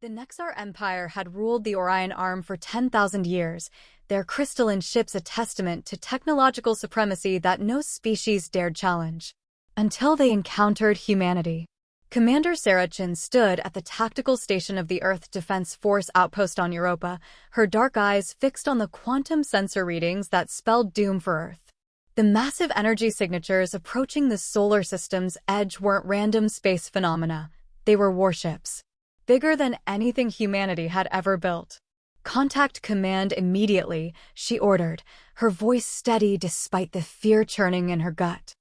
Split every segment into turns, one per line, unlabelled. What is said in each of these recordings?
The Nexar Empire had ruled the Orion Arm for 10,000 years, their crystalline ships a testament to technological supremacy that no species dared challenge. Until they encountered humanity. Commander Sarah Chin stood at the tactical station of the Earth Defense Force outpost on Europa, her dark eyes fixed on the quantum sensor readings that spelled doom for Earth. The massive energy signatures approaching the solar system's edge weren't random space phenomena. They were warships. Bigger than anything humanity had ever built. "Contact command immediately," she ordered, her voice steady despite the fear churning in her gut.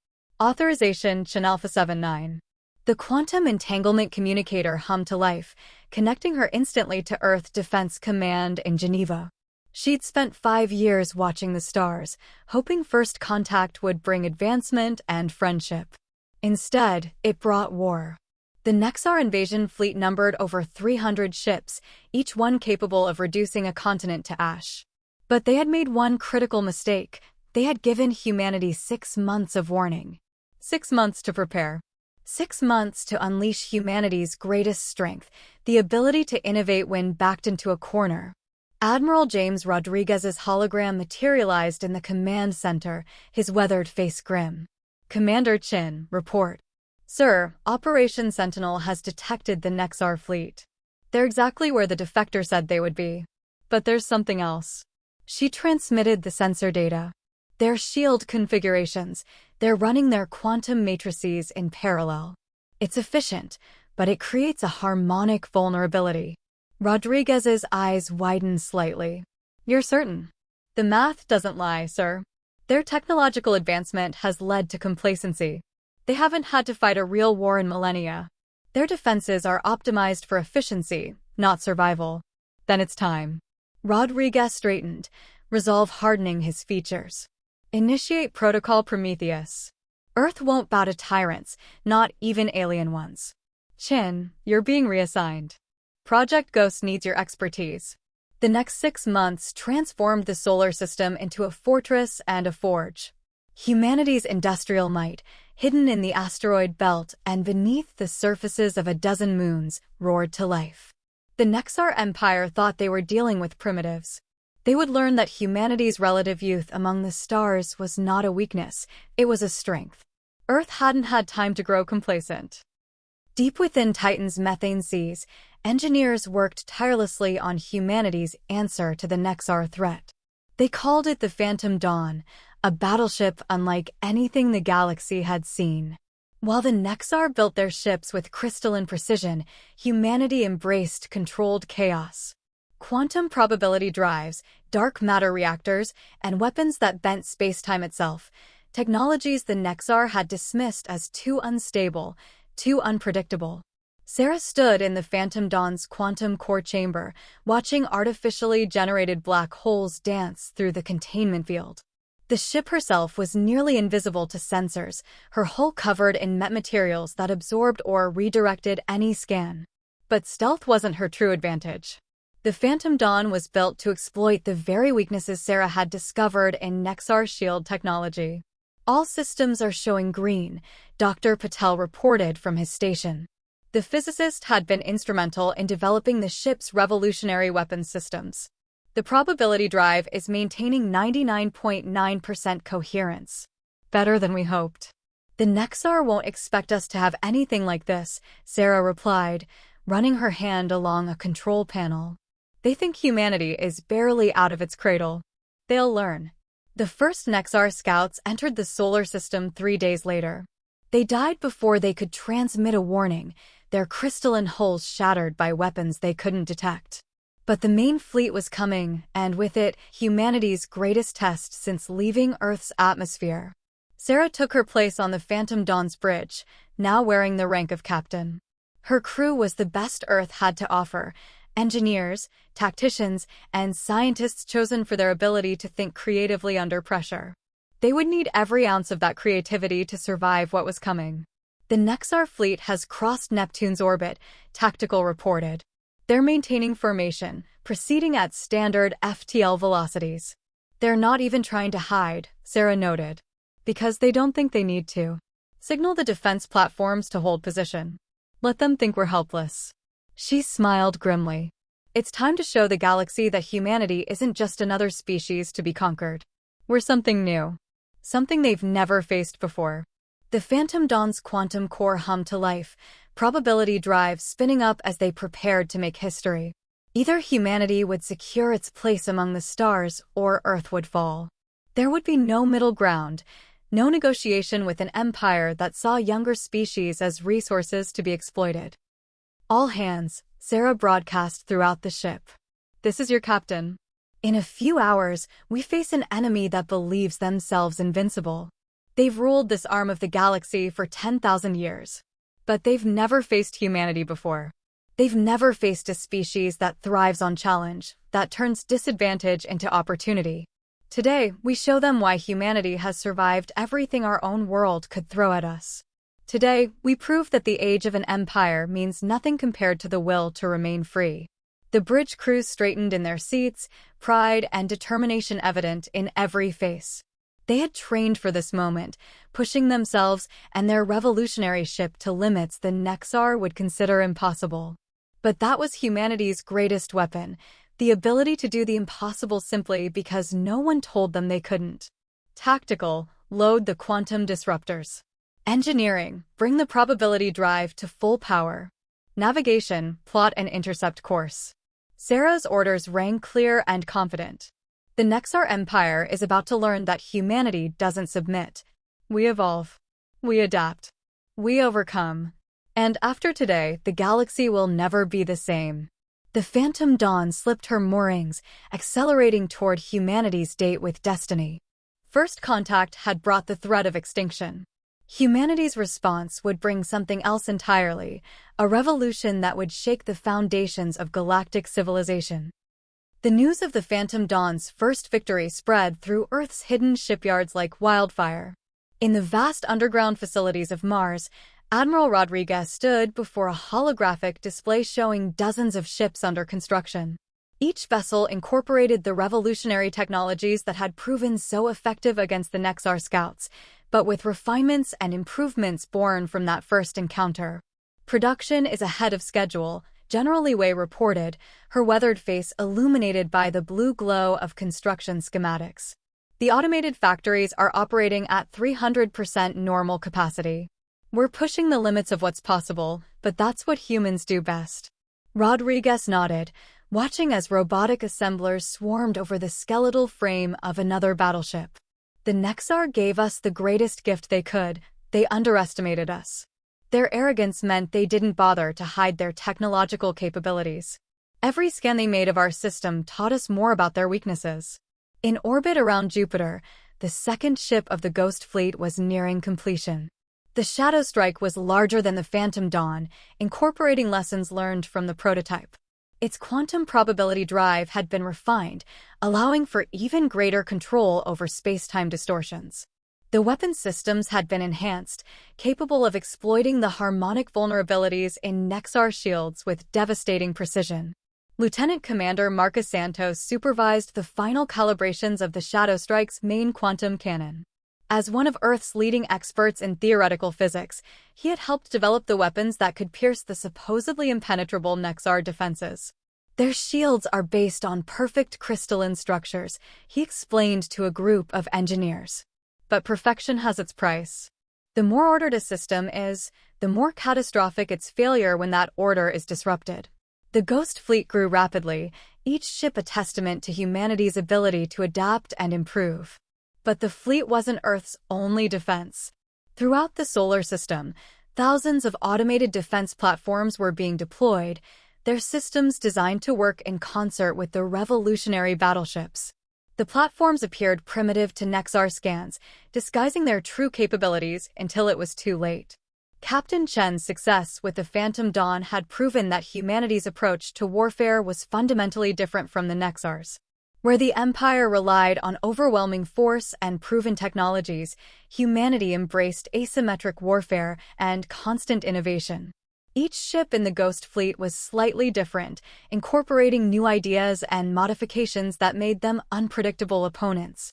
Authorization Chin Alpha 79. The quantum entanglement communicator hummed to life, connecting her instantly to Earth Defense Command in Geneva. She'd spent 5 years watching the stars, hoping first contact would bring advancement and friendship. Instead, it brought war. The Nexar invasion fleet numbered over 300 ships, each one capable of reducing a continent to ash. But they had made one critical mistake. They had given humanity 6 months of warning. 6 months to prepare. 6 months to unleash humanity's greatest strength, the ability to innovate when backed into a corner. Admiral James Rodriguez's hologram materialized in the command center, his weathered face grim. "Commander Chin, report." "Sir, Operation Sentinel has detected the Nexar fleet. They're exactly where the defector said they would be. But there's something else." She transmitted the sensor data. Their shield configurations, they're running their quantum matrices in parallel. It's efficient, but it creates a harmonic vulnerability. Rodriguez's eyes widened slightly. "You're certain?" "The math doesn't lie, sir. Their technological advancement has led to complacency. They haven't had to fight a real war in millennia. Their defenses are optimized for efficiency, not survival." "Then it's time." Rodriguez straightened, resolve hardening his features. "Initiate Protocol Prometheus. Earth won't bow to tyrants, not even alien ones." "Chin, you're being reassigned. Project Ghost needs your expertise." The next 6 months transformed the solar system into a fortress and a forge. Humanity's industrial might, hidden in the asteroid belt and beneath the surfaces of a dozen moons, roared to life. The Nexar Empire thought they were dealing with primitives. They would learn that humanity's relative youth among the stars was not a weakness, it was a strength. Earth hadn't had time to grow complacent. Deep within Titan's methane seas, engineers worked tirelessly on humanity's answer to the Nexar threat. They called it the Phantom Dawn, a battleship unlike anything the galaxy had seen. While the Nexar built their ships with crystalline precision, humanity embraced controlled chaos. Quantum probability drives, dark matter reactors, and weapons that bent spacetime itself, technologies the Nexar had dismissed as too unstable, too unpredictable. Sarah stood in the Phantom Dawn's quantum core chamber, watching artificially generated black holes dance through the containment field. The ship herself was nearly invisible to sensors, her hull covered in metamaterials that absorbed or redirected any scan. But stealth wasn't her true advantage. The Phantom Dawn was built to exploit the very weaknesses Sarah had discovered in Nexar shield technology. "All systems are showing green," Dr. Patel reported from his station. The physicist had been instrumental in developing the ship's revolutionary weapons systems. "The probability drive is maintaining 99.9% coherence. Better than we hoped." "The Nexar won't expect us to have anything like this," Sarah replied, running her hand along a control panel. "They think humanity is barely out of its cradle. They'll learn." The first Nexar scouts entered the solar system 3 days later. They died before they could transmit a warning, their crystalline hulls shattered by weapons they couldn't detect. But the main fleet was coming, and with it, humanity's greatest test since leaving Earth's atmosphere. Sarah took her place on the Phantom Dawn's bridge, now wearing the rank of captain. Her crew was the best Earth had to offer, engineers, tacticians, and scientists chosen for their ability to think creatively under pressure. They would need every ounce of that creativity to survive what was coming. "The Nexar fleet has crossed Neptune's orbit," Tactical reported. "They're maintaining formation, proceeding at standard FTL velocities. They're not even trying to hide," Sarah noted. "Because they don't think they need to. Signal the defense platforms to hold position. Let them think we're helpless." She smiled grimly. It's time to show the galaxy that humanity isn't just another species to be conquered. We're something new. Something they've never faced before. The Phantom Dawn's quantum core hummed to life, probability drive spinning up as they prepared to make history. Either humanity would secure its place among the stars, or Earth would fall. There would be no middle ground, no negotiation with an empire that saw younger species as resources to be exploited. All hands, Sarah broadcast throughout the ship. This is your captain. In a few hours, we face an enemy that believes themselves invincible. They've ruled this arm of the galaxy for 10,000 years. But they've never faced humanity before. They've never faced a species that thrives on challenge, that turns disadvantage into opportunity. Today, we show them why humanity has survived everything our own world could throw at us. Today, we prove that the age of an empire means nothing compared to the will to remain free. The bridge crews straightened in their seats, pride and determination evident in every face. They had trained for this moment, pushing themselves and their revolutionary ship to limits the Nexar would consider impossible. But that was humanity's greatest weapon, the ability to do the impossible simply because no one told them they couldn't. Tactical, load the quantum disruptors. Engineering, bring the probability drive to full power. Navigation, plot and intercept course. Sarah's orders rang clear and confident. The Nexar Empire is about to learn that humanity doesn't submit. We evolve. We adapt. We overcome. And after today, the galaxy will never be the same. The Phantom Dawn slipped her moorings, accelerating toward humanity's date with destiny. First contact had brought the threat of extinction. Humanity's response would bring something else entirely, a revolution that would shake the foundations of galactic civilization. The news of the Phantom Dawn's first victory spread through Earth's hidden shipyards like wildfire. In the vast underground facilities of Mars, Admiral Rodriguez stood before a holographic display showing dozens of ships under construction. Each vessel incorporated the revolutionary technologies that had proven so effective against the Nexar scouts, but with refinements and improvements born from that first encounter. Production is ahead of schedule, General Wei reported, her weathered face illuminated by the blue glow of construction schematics. The automated factories are operating at 300% normal capacity. We're pushing the limits of what's possible, but that's what humans do best. Rodriguez nodded, watching as robotic assemblers swarmed over the skeletal frame of another battleship. The Nexar gave us the greatest gift they could. They underestimated us. Their arrogance meant they didn't bother to hide their technological capabilities. Every scan they made of our system taught us more about their weaknesses. In orbit around Jupiter, the second ship of the Ghost Fleet was nearing completion. The Shadow Strike was larger than the Phantom Dawn, incorporating lessons learned from the prototype. Its quantum probability drive had been refined, allowing for even greater control over space-time distortions. The weapon systems had been enhanced, capable of exploiting the harmonic vulnerabilities in Nexar shields with devastating precision. Lieutenant Commander Marcus Santos supervised the final calibrations of the Shadow Strike's main quantum cannon. As one of Earth's leading experts in theoretical physics, he had helped develop the weapons that could pierce the supposedly impenetrable Nexar defenses. Their shields are based on perfect crystalline structures, he explained to a group of engineers. But perfection has its price. The more ordered a system is, the more catastrophic its failure when that order is disrupted. The Ghost Fleet grew rapidly, each ship a testament to humanity's ability to adapt and improve. But the fleet wasn't Earth's only defense. Throughout the solar system, thousands of automated defense platforms were being deployed, their systems designed to work in concert with the revolutionary battleships. The platforms appeared primitive to Nexar scans, disguising their true capabilities until it was too late. Captain Chen's success with the Phantom Dawn had proven that humanity's approach to warfare was fundamentally different from the Nexar's. Where the Empire relied on overwhelming force and proven technologies, humanity embraced asymmetric warfare and constant innovation. Each ship in the Ghost Fleet was slightly different, incorporating new ideas and modifications that made them unpredictable opponents.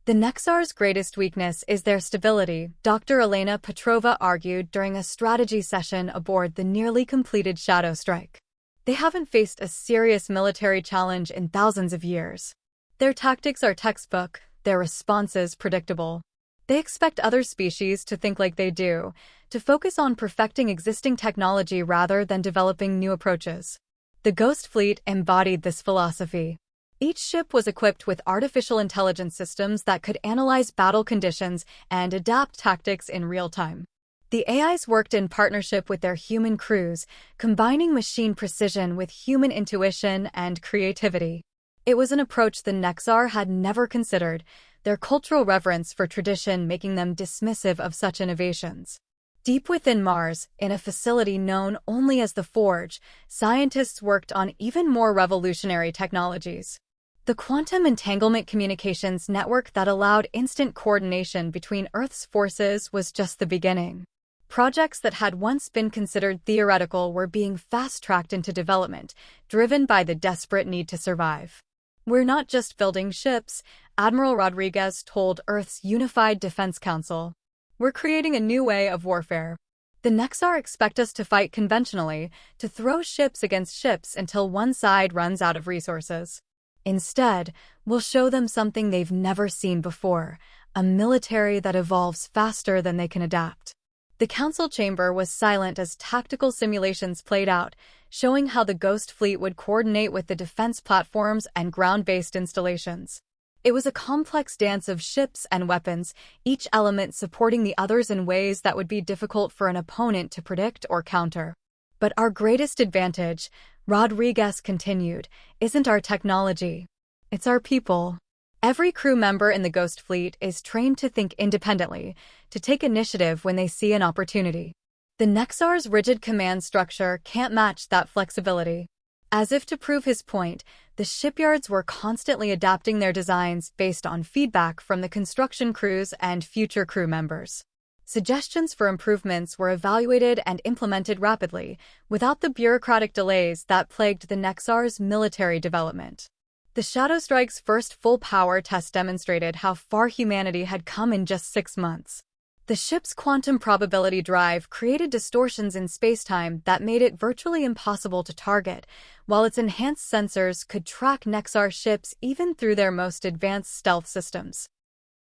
The Nexar's greatest weakness is their stability, Dr. Elena Petrova argued during a strategy session aboard the nearly completed Shadow Strike. They haven't faced a serious military challenge in thousands of years. Their tactics are textbook, their responses predictable. They expect other species to think like they do, to focus on perfecting existing technology rather than developing new approaches. The Ghost Fleet embodied this philosophy. Each ship was equipped with artificial intelligence systems that could analyze battle conditions and adapt tactics in real time. The AIs worked in partnership with their human crews, combining machine precision with human intuition and creativity. It was an approach the Nexar had never considered, their cultural reverence for tradition making them dismissive of such innovations. Deep within Mars, in a facility known only as the Forge, scientists worked on even more revolutionary technologies. The quantum entanglement communications network that allowed instant coordination between Earth's forces was just the beginning. Projects that had once been considered theoretical were being fast-tracked into development, driven by the desperate need to survive. "We're not just building ships," Admiral Rodriguez told Earth's Unified Defense Council. "We're creating a new way of warfare. The Nexar expect us to fight conventionally, to throw ships against ships until one side runs out of resources. Instead, we'll show them something they've never seen before, a military that evolves faster than they can adapt." The council chamber was silent as tactical simulations played out, showing how the Ghost Fleet would coordinate with the defense platforms and ground-based installations. It was a complex dance of ships and weapons, each element supporting the others in ways that would be difficult for an opponent to predict or counter. "But our greatest advantage," Rodriguez continued, "isn't our technology. It's our people. Every crew member in the Ghost Fleet is trained to think independently, to take initiative when they see an opportunity. The Nexar's rigid command structure can't match that flexibility." As if to prove his point, the shipyards were constantly adapting their designs based on feedback from the construction crews and future crew members. Suggestions for improvements were evaluated and implemented rapidly, without the bureaucratic delays that plagued the Nexar's military development. The Shadow Strike's first full-power test demonstrated how far humanity had come in just 6 months. The ship's quantum probability drive created distortions in spacetime that made it virtually impossible to target, while its enhanced sensors could track Nexar ships even through their most advanced stealth systems.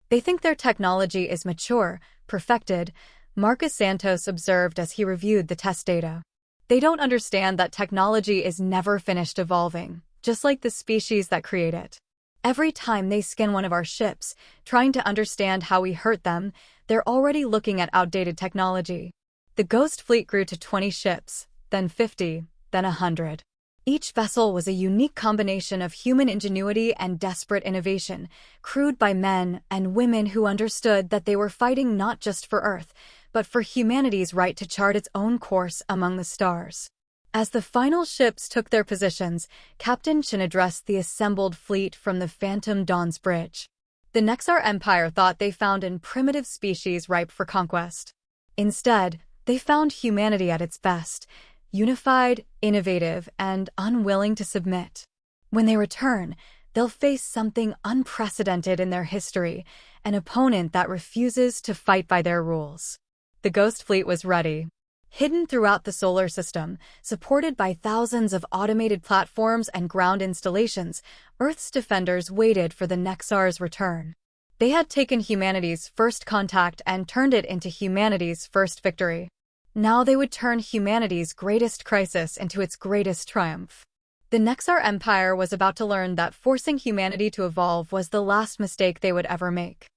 "They think their technology is mature, perfected," Marcus Santos observed as he reviewed the test data. "They don't understand that technology is never finished evolving, just like the species that create it. Every time they scan one of our ships, trying to understand how we hurt them, they're already looking at outdated technology." The Ghost Fleet grew to 20 ships, then 50, then 100. Each vessel was a unique combination of human ingenuity and desperate innovation, crewed by men and women who understood that they were fighting not just for Earth, but for humanity's right to chart its own course among the stars. As the final ships took their positions, Captain Chin addressed the assembled fleet from the Phantom Dawn's bridge. The Nexar Empire thought they found a primitive species ripe for conquest. Instead, they found humanity at its best, unified, innovative, and unwilling to submit. When they return, they'll face something unprecedented in their history, an opponent that refuses to fight by their rules. The Ghost Fleet was ready. Hidden throughout the solar system, supported by thousands of automated platforms and ground installations, Earth's defenders waited for the Nexar's return. They had taken humanity's first contact and turned it into humanity's first victory. Now they would turn humanity's greatest crisis into its greatest triumph. The Nexar Empire was about to learn that forcing humanity to evolve was the last mistake they would ever make.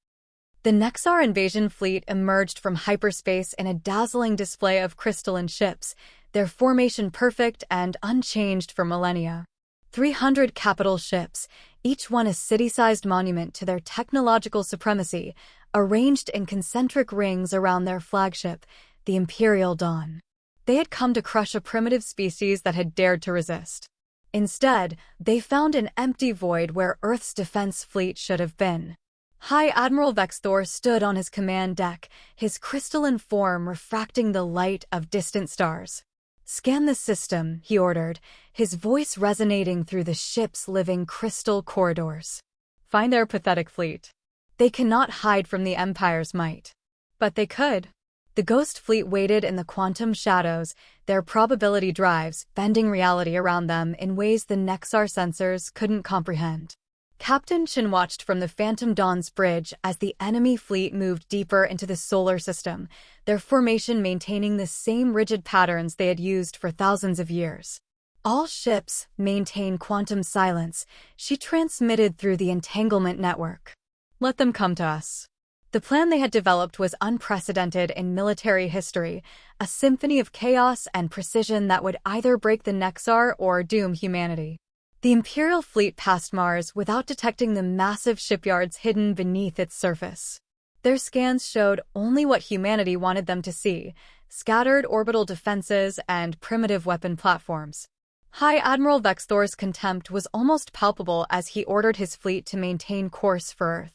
The Nexar invasion fleet emerged from hyperspace in a dazzling display of crystalline ships, their formation perfect and unchanged for millennia. 300 capital ships, each one a city-sized monument to their technological supremacy, arranged in concentric rings around their flagship, the Imperial Dawn. They had come to crush a primitive species that had dared to resist. Instead, they found an empty void where Earth's defense fleet should have been. High Admiral Vexthor stood on his command deck, his crystalline form refracting the light of distant stars. "Scan the system," he ordered, his voice resonating through the ship's living crystal corridors. "Find their pathetic fleet. They cannot hide from the Empire's might." But they could. The Ghost Fleet waited in the quantum shadows, their probability drives bending reality around them in ways the Nexar sensors couldn't comprehend. Captain Chen watched from the Phantom Dawn's bridge as the enemy fleet moved deeper into the solar system, their formation maintaining the same rigid patterns they had used for thousands of years. All ships maintain quantum silence, she transmitted through the entanglement network. Let them come to us. The plan they had developed was unprecedented in military history, a symphony of chaos and precision that would either break the Nexar or doom humanity. The Imperial fleet passed Mars without detecting the massive shipyards hidden beneath its surface. Their scans showed only what humanity wanted them to see: scattered orbital defenses and primitive weapon platforms. High Admiral Vexthor's contempt was almost palpable as he ordered his fleet to maintain course for Earth.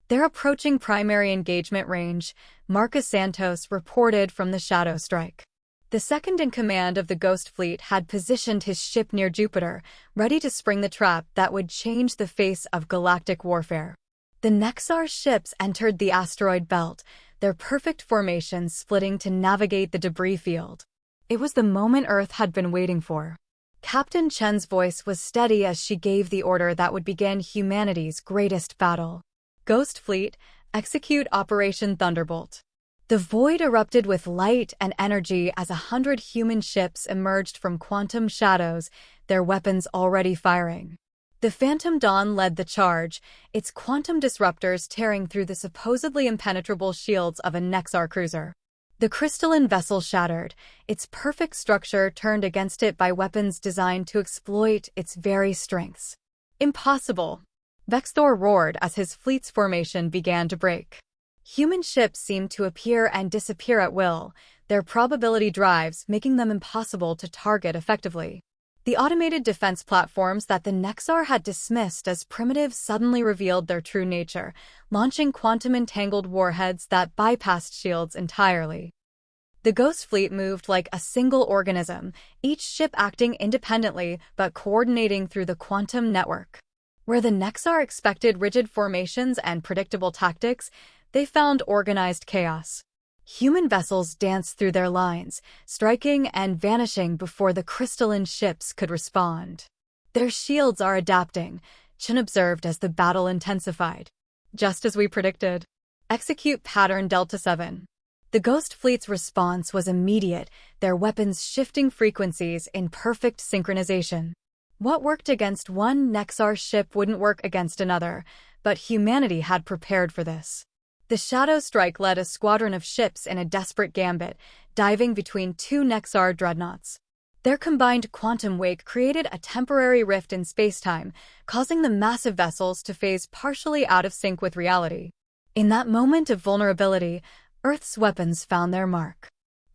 Their approaching primary engagement range, Marcus Santos reported from the Shadow Strike. The second-in-command of the Ghost Fleet had positioned his ship near Jupiter, ready to spring the trap that would change the face of galactic warfare. The Nexar ships entered the asteroid belt, their perfect formation splitting to navigate the debris field. It was the moment Earth had been waiting for. Captain Chen's voice was steady as she gave the order that would begin humanity's greatest battle. Ghost Fleet, execute Operation Thunderbolt. The void erupted with light and energy as 100 human ships emerged from quantum shadows, their weapons already firing. The Phantom Dawn led the charge, its quantum disruptors tearing through the supposedly impenetrable shields of a Nexar cruiser. The crystalline vessel shattered, its perfect structure turned against it by weapons designed to exploit its very strengths. Impossible! Vexthor roared as his fleet's formation began to break. Human ships seemed to appear and disappear at will, their probability drives making them impossible to target effectively. The automated defense platforms that the Nexar had dismissed as primitive suddenly revealed their true nature, launching quantum-entangled warheads that bypassed shields entirely. The Ghost Fleet moved like a single organism, each ship acting independently but coordinating through the quantum network. Where the Nexar expected rigid formations and predictable tactics, they found organized chaos. Human vessels danced through their lines, striking and vanishing before the crystalline ships could respond. Their shields are adapting, Chen observed as the battle intensified. Just as we predicted. Execute Pattern Delta 7. The Ghost Fleet's response was immediate, their weapons shifting frequencies in perfect synchronization. What worked against one Nexar ship wouldn't work against another, but humanity had prepared for this. The Shadow Strike led a squadron of ships in a desperate gambit, diving between two Nexar dreadnoughts. Their combined quantum wake created a temporary rift in spacetime, causing the massive vessels to phase partially out of sync with reality. In that moment of vulnerability, Earth's weapons found their mark.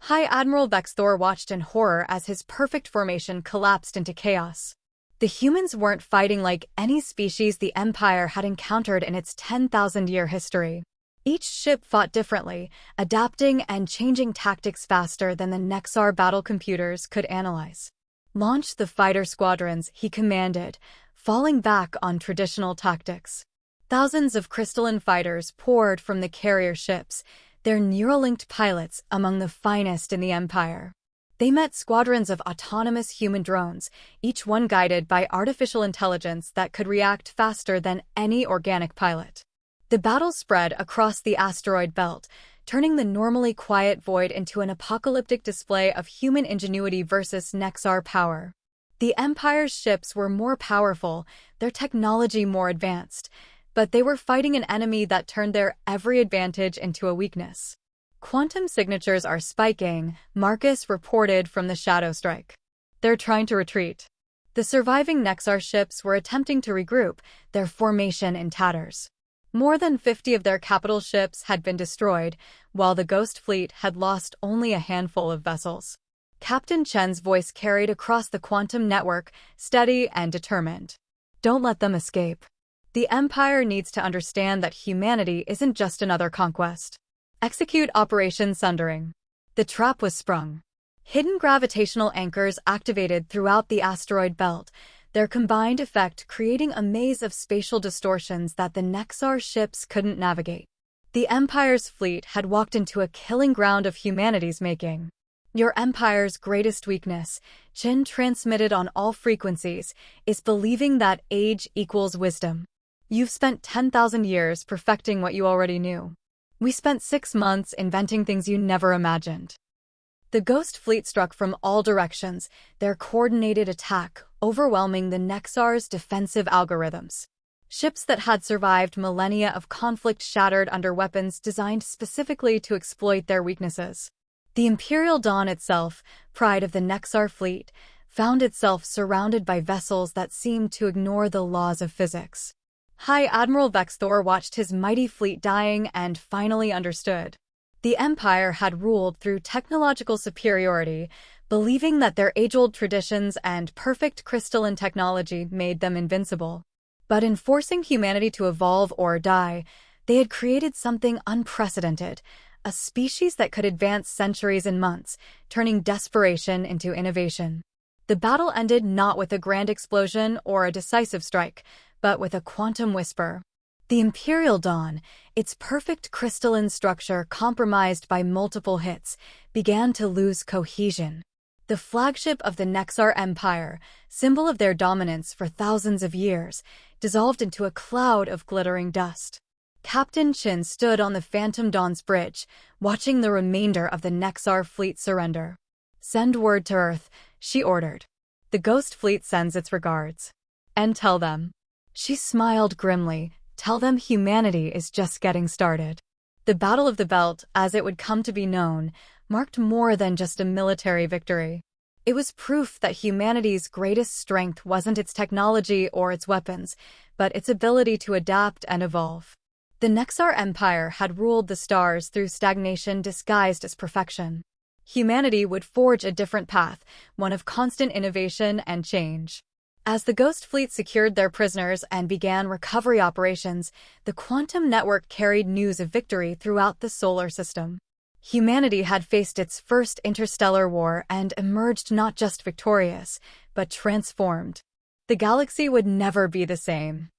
High Admiral Vexthor watched in horror as his perfect formation collapsed into chaos. The humans weren't fighting like any species the Empire had encountered in its 10,000-year history. Each ship fought differently, adapting and changing tactics faster than the Nexar battle computers could analyze. Launch the fighter squadrons, he commanded, falling back on traditional tactics. Thousands of crystalline fighters poured from the carrier ships, their neural-linked pilots among the finest in the Empire. They met squadrons of autonomous human drones, each one guided by artificial intelligence that could react faster than any organic pilot. The battle spread across the asteroid belt, turning the normally quiet void into an apocalyptic display of human ingenuity versus Nexar power. The Empire's ships were more powerful, their technology more advanced, but they were fighting an enemy that turned their every advantage into a weakness. Quantum signatures are spiking, Marcus reported from the Shadow Strike. They're trying to retreat. The surviving Nexar ships were attempting to regroup, their formation in tatters. More than 50 of their capital ships had been destroyed, while the Ghost Fleet had lost only a handful of vessels. Captain Chen's voice carried across the quantum network, steady and determined. Don't let them escape. The Empire needs to understand that humanity isn't just another conquest. Execute Operation Sundering. The trap was sprung. Hidden gravitational anchors activated throughout the asteroid belt, their combined effect creating a maze of spatial distortions that the Nexar ships couldn't navigate. The Empire's fleet had walked into a killing ground of humanity's making. Your Empire's greatest weakness, Qin transmitted on all frequencies, is believing that age equals wisdom. You've spent 10,000 years perfecting what you already knew. We spent 6 months inventing things you never imagined. The Ghost Fleet struck from all directions, their coordinated attack overwhelming the Nexar's defensive algorithms. Ships that had survived millennia of conflict shattered under weapons designed specifically to exploit their weaknesses. The Imperial Dawn itself, pride of the Nexar fleet, found itself surrounded by vessels that seemed to ignore the laws of physics. High Admiral Vexthor watched his mighty fleet dying and finally understood. The Empire had ruled through technological superiority, believing that their age-old traditions and perfect crystalline technology made them invincible. But in forcing humanity to evolve or die, they had created something unprecedented, a species that could advance centuries in months, turning desperation into innovation. The battle ended not with a grand explosion or a decisive strike, but with a quantum whisper. The Imperial Dawn, its perfect crystalline structure compromised by multiple hits, began to lose cohesion. The flagship of the Nexar Empire, symbol of their dominance for thousands of years, dissolved into a cloud of glittering dust. Captain Qin stood on the Phantom Dawn's bridge, watching the remainder of the Nexar fleet surrender. "Send word to Earth," she ordered. "The Ghost Fleet sends its regards. And tell them." She smiled grimly. "Tell them humanity is just getting started." The Battle of the Belt, as it would come to be known, marked more than just a military victory. It was proof that humanity's greatest strength wasn't its technology or its weapons, but its ability to adapt and evolve. The Nexar Empire had ruled the stars through stagnation disguised as perfection. Humanity would forge a different path, one of constant innovation and change. As the Ghost Fleet secured their prisoners and began recovery operations, the quantum network carried news of victory throughout the solar system. Humanity had faced its first interstellar war and emerged not just victorious, but transformed. The galaxy would never be the same.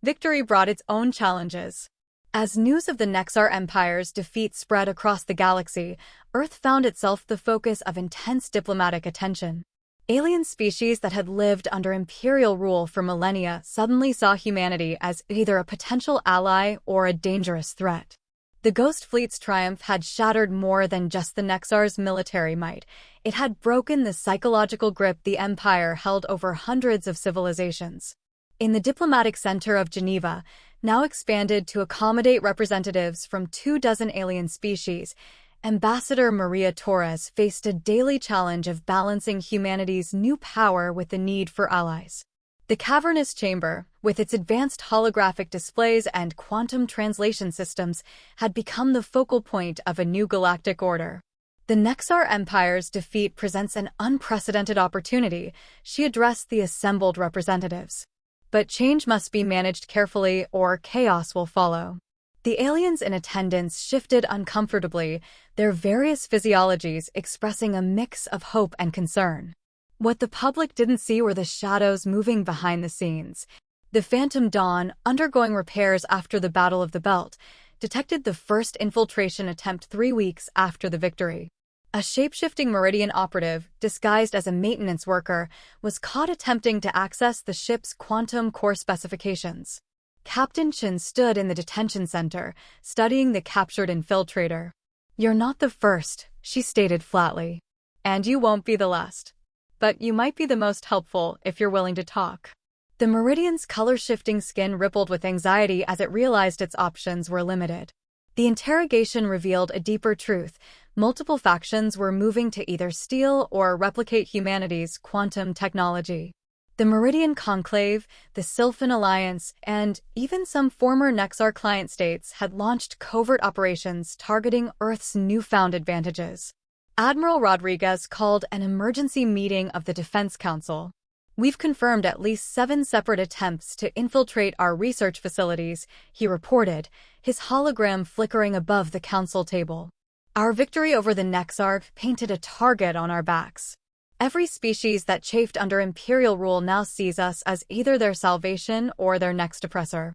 Victory brought its own challenges. As news of the Nexar Empire's defeat spread across the galaxy, Earth found itself the focus of intense diplomatic attention. Alien species that had lived under imperial rule for millennia suddenly saw humanity as either a potential ally or a dangerous threat. The Ghost Fleet's triumph had shattered more than just the Nexar's military might. It had broken the psychological grip the Empire held over hundreds of civilizations. In the diplomatic center of Geneva, now expanded to accommodate representatives from 24 alien species, Ambassador Maria Torres faced a daily challenge of balancing humanity's new power with the need for allies. The cavernous chamber, with its advanced holographic displays and quantum translation systems, had become the focal point of a new galactic order. The Nexar Empire's defeat presents an unprecedented opportunity, she addressed the assembled representatives. But change must be managed carefully or chaos will follow. The aliens in attendance shifted uncomfortably, their various physiologies expressing a mix of hope and concern. What the public didn't see were the shadows moving behind the scenes. The Phantom Dawn, undergoing repairs after the Battle of the Belt, detected the first infiltration attempt 3 weeks after the victory. A shape-shifting Meridian operative, disguised as a maintenance worker, was caught attempting to access the ship's quantum core specifications. Captain Qin stood in the detention center, studying the captured infiltrator. "You're not the first," she stated flatly. "And you won't be the last. But you might be the most helpful if you're willing to talk." The Meridian's color-shifting skin rippled with anxiety as it realized its options were limited. The interrogation revealed a deeper truth. Multiple factions were moving to either steal or replicate humanity's quantum technology. The Meridian Conclave, the Sylphan Alliance, and even some former Nexar client states had launched covert operations targeting Earth's newfound advantages. Admiral Rodriguez called an emergency meeting of the Defense Council. "We've confirmed at least 7 separate attempts to infiltrate our research facilities," he reported, his hologram flickering above the council table. "Our victory over the Nexar painted a target on our backs. Every species that chafed under imperial rule now sees us as either their salvation or their next oppressor."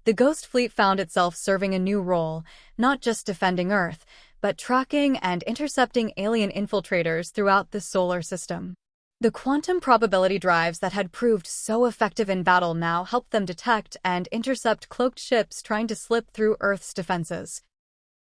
The Ghost Fleet found itself serving a new role, not just defending Earth, but tracking and intercepting alien infiltrators throughout the solar system. The quantum probability drives that had proved so effective in battle now helped them detect and intercept cloaked ships trying to slip through Earth's defenses.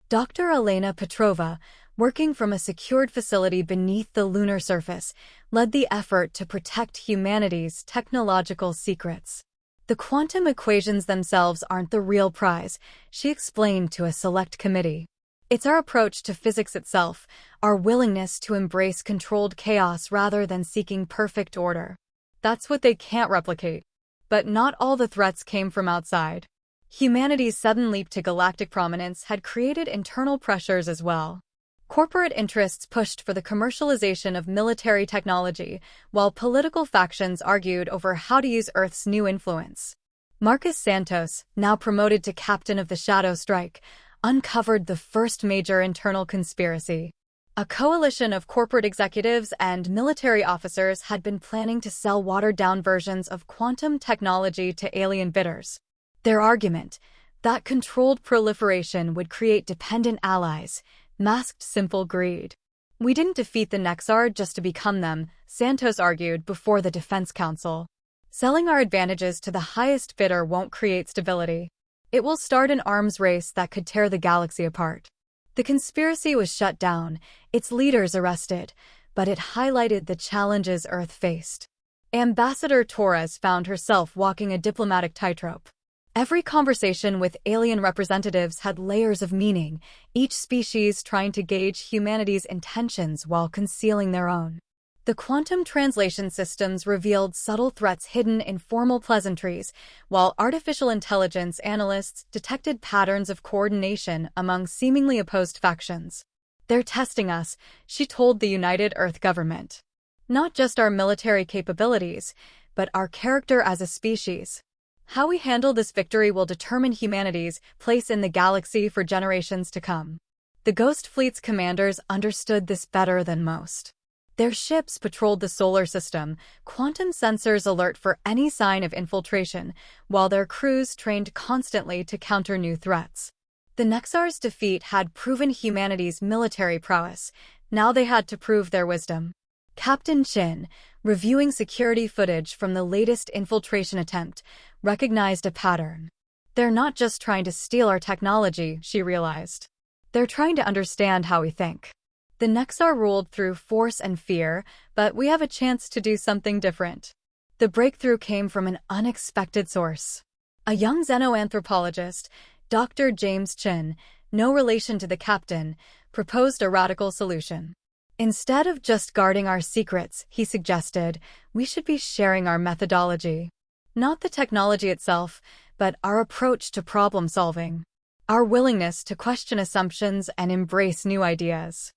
Dr. Elena Petrova, working from a secured facility beneath the lunar surface, led the effort to protect humanity's technological secrets. The quantum equations themselves aren't the real prize, she explained to a select committee. It's our approach to physics itself, our willingness to embrace controlled chaos rather than seeking perfect order. That's what they can't replicate. But not all the threats came from outside. Humanity's sudden leap to galactic prominence had created internal pressures as well. Corporate interests pushed for the commercialization of military technology, while political factions argued over how to use Earth's new influence. Marcus Santos, now promoted to captain of the Shadow Strike, uncovered the first major internal conspiracy. A coalition of corporate executives and military officers had been planning to sell watered-down versions of quantum technology to alien bidders. Their argument, that controlled proliferation would create dependent allies, masked simple greed. We didn't defeat the Nexar just to become them, Santos argued before the Defense Council. Selling our advantages to the highest bidder won't create stability. It will start an arms race that could tear the galaxy apart. The conspiracy was shut down, its leaders arrested, but it highlighted the challenges Earth faced. Ambassador Torres found herself walking a diplomatic tightrope. Every conversation with alien representatives had layers of meaning, each species trying to gauge humanity's intentions while concealing their own. The quantum translation systems revealed subtle threats hidden in formal pleasantries, while artificial intelligence analysts detected patterns of coordination among seemingly opposed factions. They're testing us, she told the United Earth government. Not just our military capabilities, but our character as a species. How we handle this victory will determine humanity's place in the galaxy for generations to come. The Ghost Fleet's commanders understood this better than most. Their ships patrolled the solar system, quantum sensors alert for any sign of infiltration, while their crews trained constantly to counter new threats. The Nexar's defeat had proven humanity's military prowess. Now they had to prove their wisdom. Captain Chin, reviewing security footage from the latest infiltration attempt, recognized a pattern. They're not just trying to steal our technology, she realized. They're trying to understand how we think. The Nexar ruled through force and fear, but we have a chance to do something different. The breakthrough came from an unexpected source. A young xenoanthropologist, Dr. James Chin, no relation to the captain, proposed a radical solution. Instead of just guarding our secrets, he suggested, we should be sharing our methodology. Not the technology itself, but our approach to problem solving. Our willingness to question assumptions and embrace new ideas.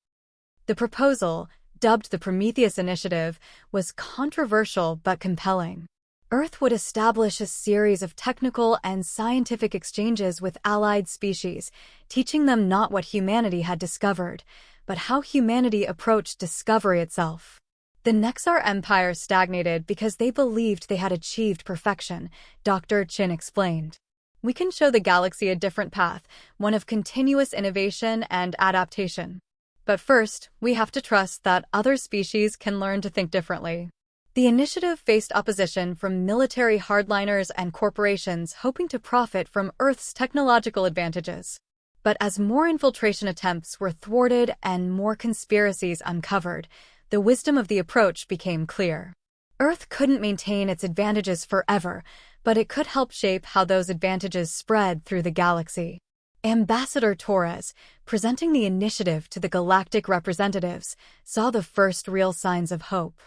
The proposal, dubbed the Prometheus Initiative, was controversial but compelling. Earth would establish a series of technical and scientific exchanges with allied species, teaching them not what humanity had discovered, but how humanity approached discovery itself. The Nexar Empire stagnated because they believed they had achieved perfection, Dr. Chin explained. We can show the galaxy a different path, one of continuous innovation and adaptation. But first, we have to trust that other species can learn to think differently. The initiative faced opposition from military hardliners and corporations hoping to profit from Earth's technological advantages. But as more infiltration attempts were thwarted and more conspiracies uncovered, the wisdom of the approach became clear. Earth couldn't maintain its advantages forever, but it could help shape how those advantages spread through the galaxy. Ambassador Torres, presenting the initiative to the galactic representatives, saw the first real signs of hope.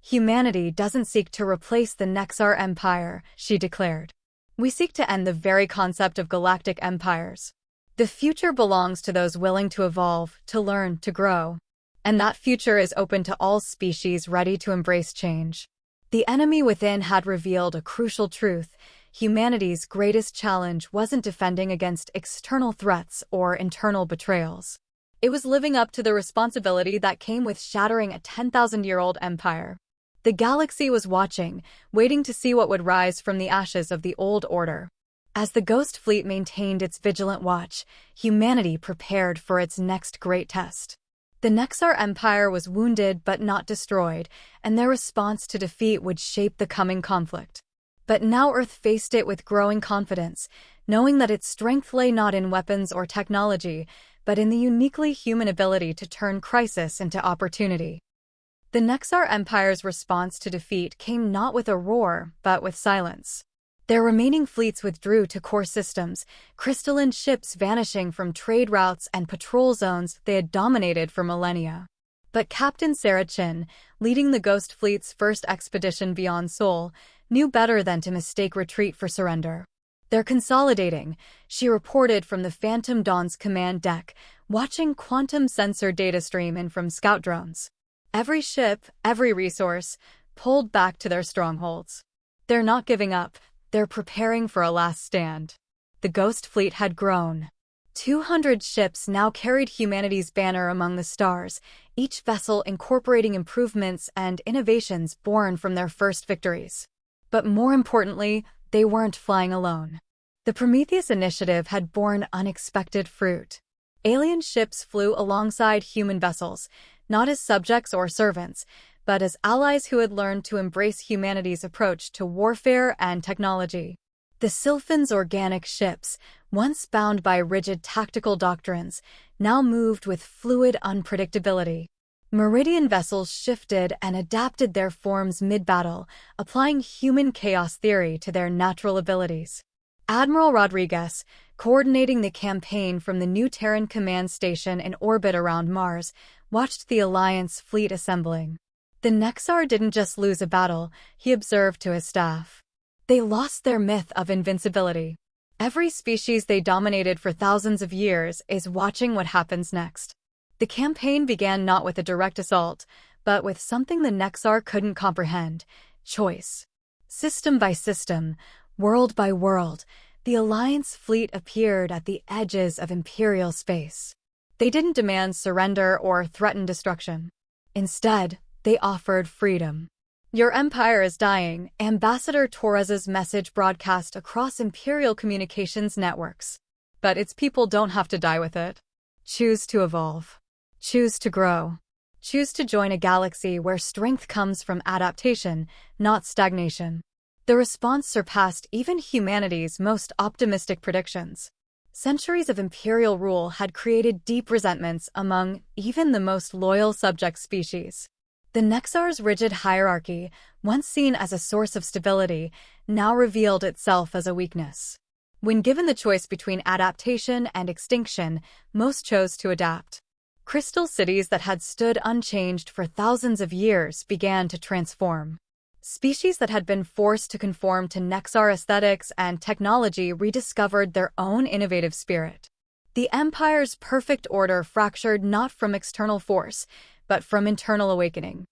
Humanity doesn't seek to replace the Nexar Empire, she declared. We seek to end the very concept of galactic empires. The future belongs to those willing to evolve, to learn, to grow. And that future is open to all species ready to embrace change. The enemy within had revealed a crucial truth. Humanity's greatest challenge wasn't defending against external threats or internal betrayals. It was living up to the responsibility that came with shattering a 10,000-year-old empire. The galaxy was watching, waiting to see what would rise from the ashes of the old order. As the Ghost Fleet maintained its vigilant watch, humanity prepared for its next great test. The Nexar Empire was wounded but not destroyed, and their response to defeat would shape the coming conflict. But now Earth faced it with growing confidence, knowing that its strength lay not in weapons or technology, but in the uniquely human ability to turn crisis into opportunity. The Nexar Empire's response to defeat came not with a roar, but with silence. Their remaining fleets withdrew to core systems, crystalline ships vanishing from trade routes and patrol zones they had dominated for millennia. But Captain Sarah Chin, leading the Ghost Fleet's first expedition beyond Seoul, knew better than to mistake retreat for surrender. "They're consolidating," she reported from the Phantom Dawn's command deck, watching quantum sensor data stream in from scout drones. Every ship, every resource, pulled back to their strongholds. "They're not giving up. They're preparing for a last stand." The Ghost Fleet had grown. 200 ships now carried humanity's banner among the stars, each vessel incorporating improvements and innovations born from their first victories. But more importantly, they weren't flying alone. The Prometheus Initiative had borne unexpected fruit. Alien ships flew alongside human vessels, not as subjects or servants, but as allies who had learned to embrace humanity's approach to warfare and technology. The Sylphan's organic ships, once bound by rigid tactical doctrines, now moved with fluid unpredictability. Meridian vessels shifted and adapted their forms mid-battle, applying human chaos theory to their natural abilities. Admiral Rodriguez, coordinating the campaign from the new Terran command station in orbit around Mars, watched the Alliance fleet assembling. "The Nexar didn't just lose a battle," he observed to his staff. "They lost their myth of invincibility. Every species they dominated for thousands of years is watching what happens next." The campaign began not with a direct assault, but with something the Nexar couldn't comprehend: choice. System by system, world by world, the Alliance fleet appeared at the edges of Imperial space. They didn't demand surrender or threaten destruction. Instead, they offered freedom. "Your empire is dying," Ambassador Torres's message broadcast across Imperial communications networks. "But its people don't have to die with it. Choose to evolve. Choose to grow. Choose to join a galaxy where strength comes from adaptation, not stagnation." The response surpassed even humanity's most optimistic predictions. Centuries of imperial rule had created deep resentments among even the most loyal subject species. The Nexar's rigid hierarchy, once seen as a source of stability, now revealed itself as a weakness. When given the choice between adaptation and extinction, most chose to adapt. Crystal cities that had stood unchanged for thousands of years began to transform. Species that had been forced to conform to Nexar aesthetics and technology rediscovered their own innovative spirit. The Empire's perfect order fractured not from external force, but from internal awakening.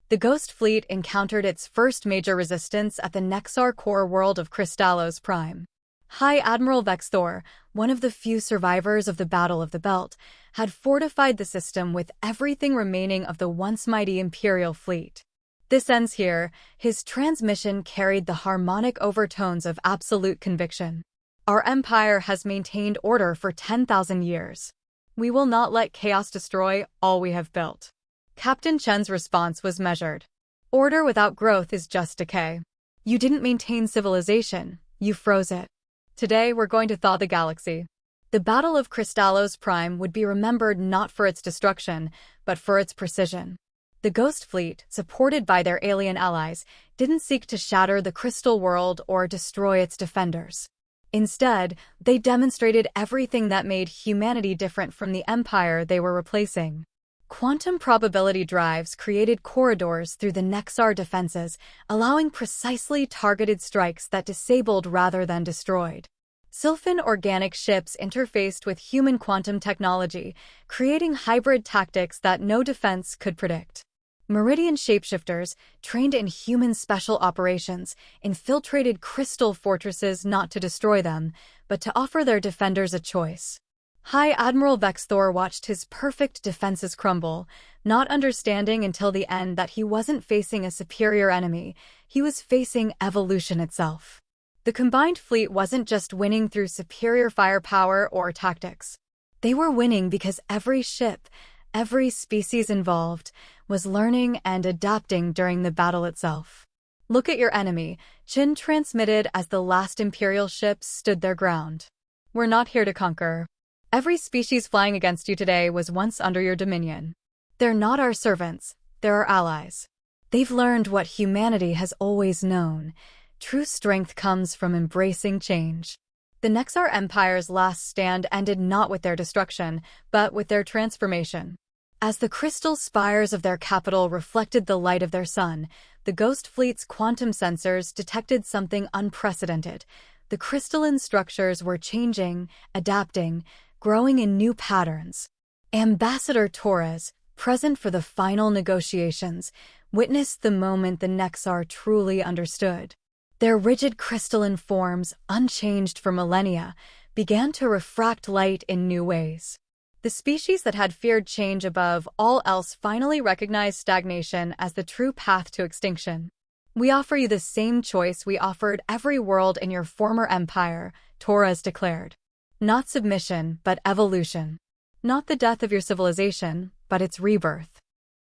The Ghost Fleet encountered its first major resistance at the Nexar core world of Crystallos Prime. High Admiral Vexthor, one of the few survivors of the Battle of the Belt, had fortified the system with everything remaining of the once mighty Imperial fleet. "This ends here," his transmission carried the harmonic overtones of absolute conviction. "Our empire has maintained order for 10,000 years. We will not let chaos destroy all we have built." Captain Chen's response was measured. "Order without growth is just decay. You didn't maintain civilization, you froze it. Today we're going to thaw the galaxy." The Battle of Crystallos Prime would be remembered not for its destruction, but for its precision. The Ghost Fleet, supported by their alien allies, didn't seek to shatter the crystal world or destroy its defenders. Instead, they demonstrated everything that made humanity different from the empire they were replacing. Quantum probability drives created corridors through the Nexar defenses, allowing precisely targeted strikes that disabled rather than destroyed. Sylphan organic ships interfaced with human quantum technology, creating hybrid tactics that no defense could predict. Meridian shapeshifters, trained in human special operations, infiltrated crystal fortresses not to destroy them, but to offer their defenders a choice. High Admiral Vexthor watched his perfect defenses crumble, not understanding until the end that he wasn't facing a superior enemy, he was facing evolution itself. The combined fleet wasn't just winning through superior firepower or tactics. They were winning because every ship, every species involved, was learning and adapting during the battle itself. Look at your enemy, Qin transmitted as the last Imperial ships stood their ground. We're not here to conquer. Every species flying against you today was once under your dominion. They're not our servants, they're our allies. They've learned what humanity has always known. True strength comes from embracing change. The Nexar Empire's last stand ended not with their destruction, but with their transformation. As the crystal spires of their capital reflected the light of their sun, the Ghost Fleet's quantum sensors detected something unprecedented. The crystalline structures were changing, adapting, growing in new patterns. Ambassador Torres, present for the final negotiations, witnessed the moment the Nexar truly understood. Their rigid crystalline forms, unchanged for millennia, began to refract light in new ways. The species that had feared change above all else finally recognized stagnation as the true path to extinction. We offer you the same choice we offered every world in your former empire, Torres declared. Not submission, but evolution. Not the death of your civilization, but its rebirth.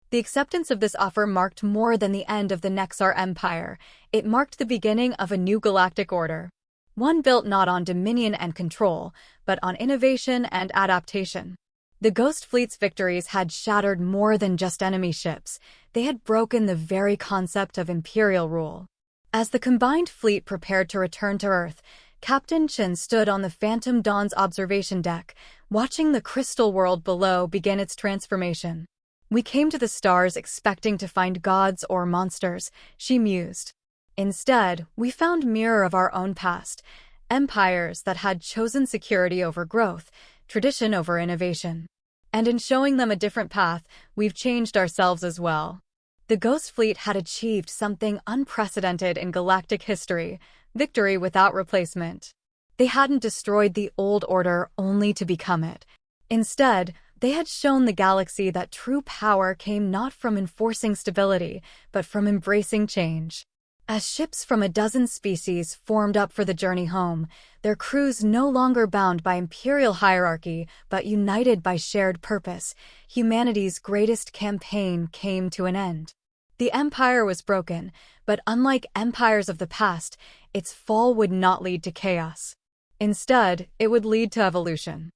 The acceptance of this offer marked more than the end of the Nexar Empire. It marked the beginning of a new galactic order. One built not on dominion and control, but on innovation and adaptation. The Ghost Fleet's victories had shattered more than just enemy ships. They had broken the very concept of imperial rule. As the combined fleet prepared to return to Earth, Captain Qin stood on the Phantom Dawn's observation deck, watching the crystal world below begin its transformation. We came to the stars expecting to find gods or monsters, she mused. Instead, we found mirror of our own past, empires that had chosen security over growth, tradition over innovation. And in showing them a different path, we've changed ourselves as well. The Ghost Fleet had achieved something unprecedented in galactic history, victory without replacement. They hadn't destroyed the old order only to become it. Instead, they had shown the galaxy that true power came not from enforcing stability, but from embracing change. As ships from a dozen species formed up for the journey home, their crews no longer bound by imperial hierarchy, but united by shared purpose, humanity's greatest campaign came to an end. The empire was broken, but unlike empires of the past, its fall would not lead to chaos. Instead, it would lead to evolution.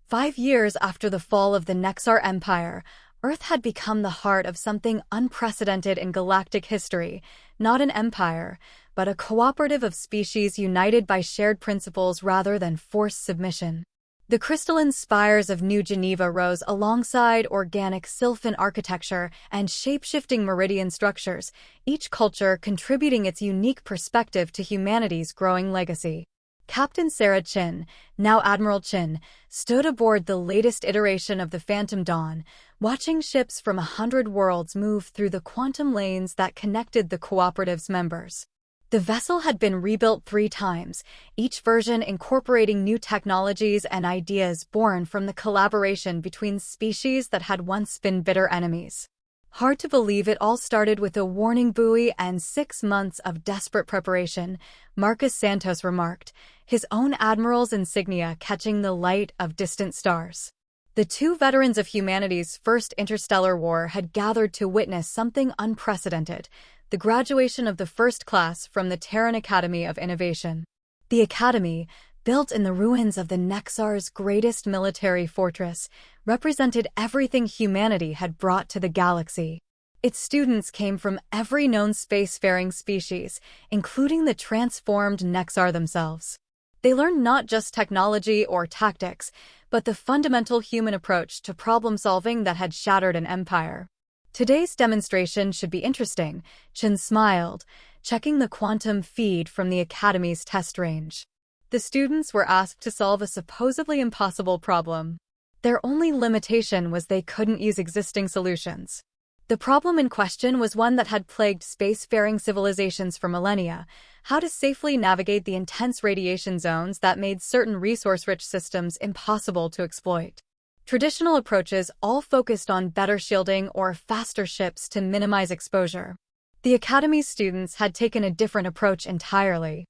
5 years after the fall of the Nexar Empire, Earth had become the heart of something unprecedented in galactic history, not an empire, but a cooperative of species united by shared principles rather than forced submission. The crystalline spires of New Geneva rose alongside organic sylphan architecture and shape-shifting meridian structures, each culture contributing its unique perspective to humanity's growing legacy. Captain Sarah Qin, now Admiral Qin, stood aboard the latest iteration of the Phantom Dawn, watching ships from 100 worlds move through the quantum lanes that connected the cooperative's members. The vessel had been rebuilt 3 times, each version incorporating new technologies and ideas born from the collaboration between species that had once been bitter enemies. Hard to believe it all started with a warning buoy and 6 months of desperate preparation, Marcus Santos remarked, his own admiral's insignia catching the light of distant stars. The 2 veterans of humanity's first interstellar war had gathered to witness something unprecedented, the graduation of the first class from the Terran Academy of Innovation. The academy, built in the ruins of the Nexar's greatest military fortress, represented everything humanity had brought to the galaxy. Its students came from every known spacefaring species, including the transformed Nexar themselves. They learned not just technology or tactics, but the fundamental human approach to problem-solving that had shattered an empire. Today's demonstration should be interesting, Qin smiled, checking the quantum feed from the Academy's test range. The students were asked to solve a supposedly impossible problem. Their only limitation was they couldn't use existing solutions. The problem in question was one that had plagued spacefaring civilizations for millennia: how to safely navigate the intense radiation zones that made certain resource-rich systems impossible to exploit. Traditional approaches all focused on better shielding or faster ships to minimize exposure. The Academy's students had taken a different approach entirely.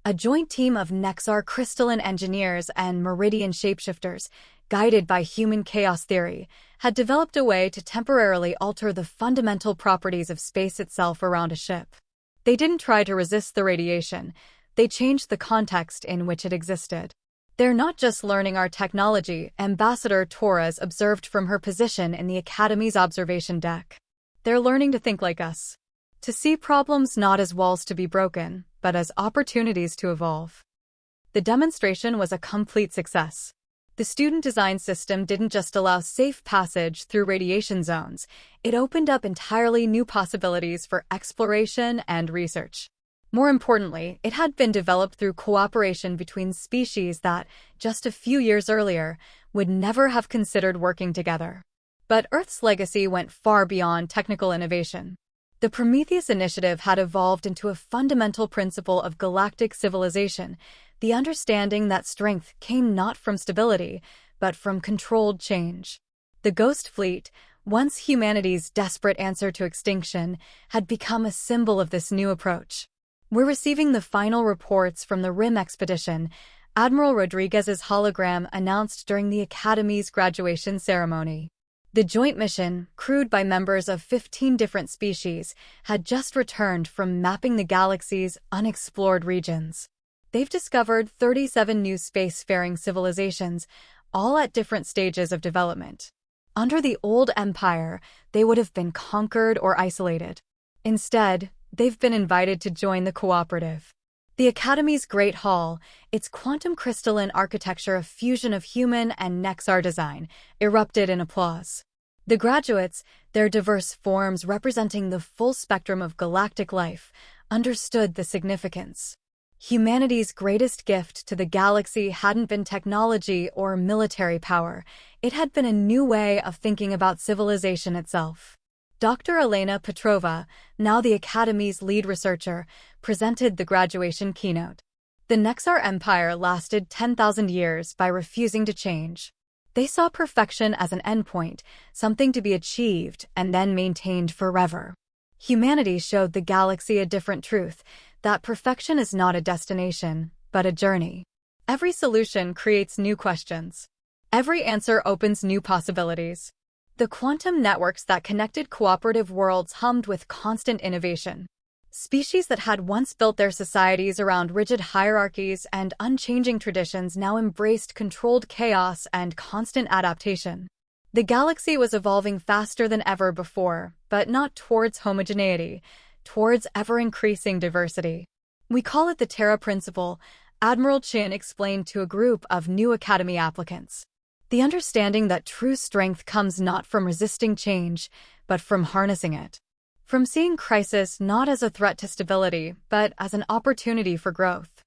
A joint team of Nexar crystalline engineers and Meridian shapeshifters, guided by human chaos theory, had developed a way to temporarily alter the fundamental properties of space itself around a ship. They didn't try to resist the radiation, they changed the context in which it existed. "They're not just learning our technology," Ambassador Torres observed from her position in the Academy's observation deck. "They're learning to think like us. To see problems not as walls to be broken, but as opportunities to evolve." The demonstration was a complete success. The student design system didn't just allow safe passage through radiation zones, it opened up entirely new possibilities for exploration and research. More importantly, it had been developed through cooperation between species that, just a few years earlier, would never have considered working together. But Earth's legacy went far beyond technical innovation. The Prometheus Initiative had evolved into a fundamental principle of galactic civilization, the understanding that strength came not from stability, but from controlled change. The Ghost Fleet, once humanity's desperate answer to extinction, had become a symbol of this new approach. "We're receiving the final reports from the RIM expedition," Admiral Rodriguez's hologram announced during the Academy's graduation ceremony. The joint mission, crewed by members of 15 different species, had just returned from mapping the galaxy's unexplored regions. They've discovered 37 new spacefaring civilizations, all at different stages of development. Under the old empire, they would have been conquered or isolated. Instead, they've been invited to join the cooperative. The Academy's Great Hall, its quantum crystalline architecture a fusion of human and Nexar design, erupted in applause. The graduates, their diverse forms representing the full spectrum of galactic life, understood the significance. Humanity's greatest gift to the galaxy hadn't been technology or military power, it had been a new way of thinking about civilization itself. Dr. Elena Petrova, now the Academy's lead researcher, presented the graduation keynote. The Nexar Empire lasted 10,000 years by refusing to change. They saw perfection as an endpoint, something to be achieved and then maintained forever. Humanity showed the galaxy a different truth, that perfection is not a destination, but a journey. Every solution creates new questions. Every answer opens new possibilities. The quantum networks that connected cooperative worlds hummed with constant innovation. Species that had once built their societies around rigid hierarchies and unchanging traditions now embraced controlled chaos and constant adaptation. The galaxy was evolving faster than ever before, but not towards homogeneity, towards ever-increasing diversity. "We call it the Terra Principle," Admiral Chin explained to a group of new Academy applicants. "The understanding that true strength comes not from resisting change, but from harnessing it. From seeing crisis not as a threat to stability, but as an opportunity for growth."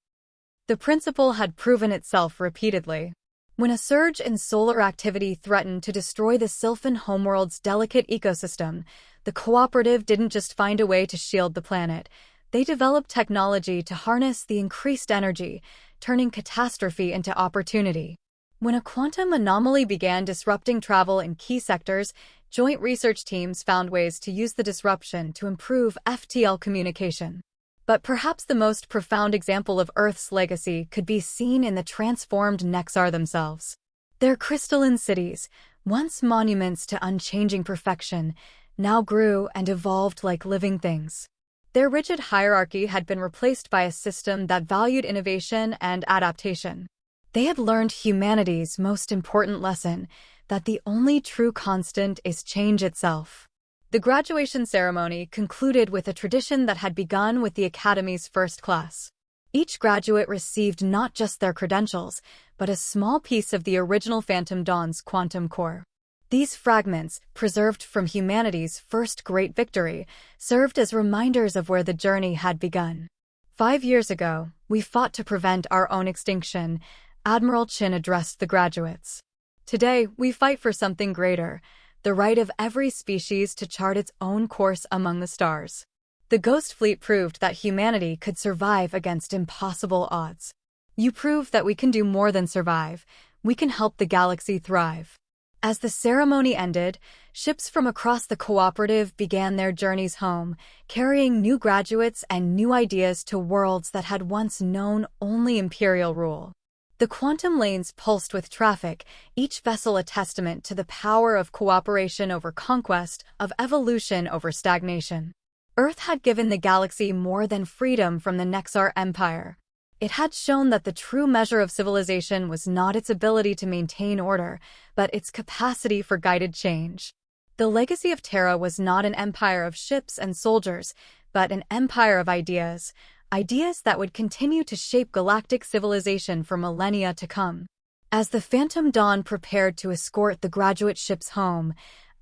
The principle had proven itself repeatedly. When a surge in solar activity threatened to destroy the Sylphan homeworld's delicate ecosystem, the cooperative didn't just find a way to shield the planet. They developed technology to harness the increased energy, turning catastrophe into opportunity. When a quantum anomaly began disrupting travel in key sectors, joint research teams found ways to use the disruption to improve FTL communication. But perhaps the most profound example of Earth's legacy could be seen in the transformed Nexar themselves. Their crystalline cities, once monuments to unchanging perfection, now grew and evolved like living things. Their rigid hierarchy had been replaced by a system that valued innovation and adaptation. They had learned humanity's most important lesson, that the only true constant is change itself. The graduation ceremony concluded with a tradition that had begun with the Academy's first class. Each graduate received not just their credentials, but a small piece of the original Phantom Dawn's quantum core. These fragments, preserved from humanity's first great victory, served as reminders of where the journey had begun. 5 years ago, we fought to prevent our own extinction, Admiral Chin addressed the graduates. Today, we fight for something greater, the right of every species to chart its own course among the stars. The Ghost Fleet proved that humanity could survive against impossible odds. You prove that we can do more than survive, we can help the galaxy thrive. As the ceremony ended, ships from across the cooperative began their journeys home, carrying new graduates and new ideas to worlds that had once known only imperial rule. The quantum lanes pulsed with traffic, each vessel a testament to the power of cooperation over conquest, of evolution over stagnation. Earth had given the galaxy more than freedom from the Nexar Empire. It had shown that the true measure of civilization was not its ability to maintain order, but its capacity for guided change. The legacy of Terra was not an empire of ships and soldiers, but an empire of ideas, ideas that would continue to shape galactic civilization for millennia to come. As the Phantom Dawn prepared to escort the graduate ships home,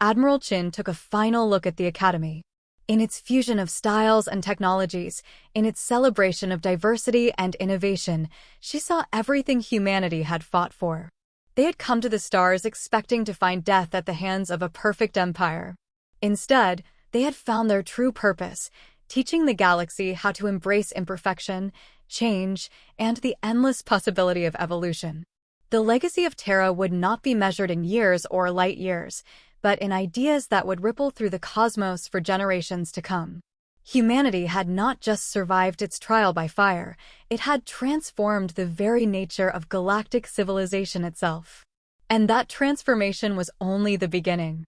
Admiral Chin took a final look at the Academy. In its fusion of styles and technologies, in its celebration of diversity and innovation, she saw everything humanity had fought for. They had come to the stars expecting to find death at the hands of a perfect empire. Instead, they had found their true purpose, teaching the galaxy how to embrace imperfection, change, and the endless possibility of evolution. The legacy of Terra would not be measured in years or light years, but in ideas that would ripple through the cosmos for generations to come. Humanity had not just survived its trial by fire, it had transformed the very nature of galactic civilization itself. And that transformation was only the beginning.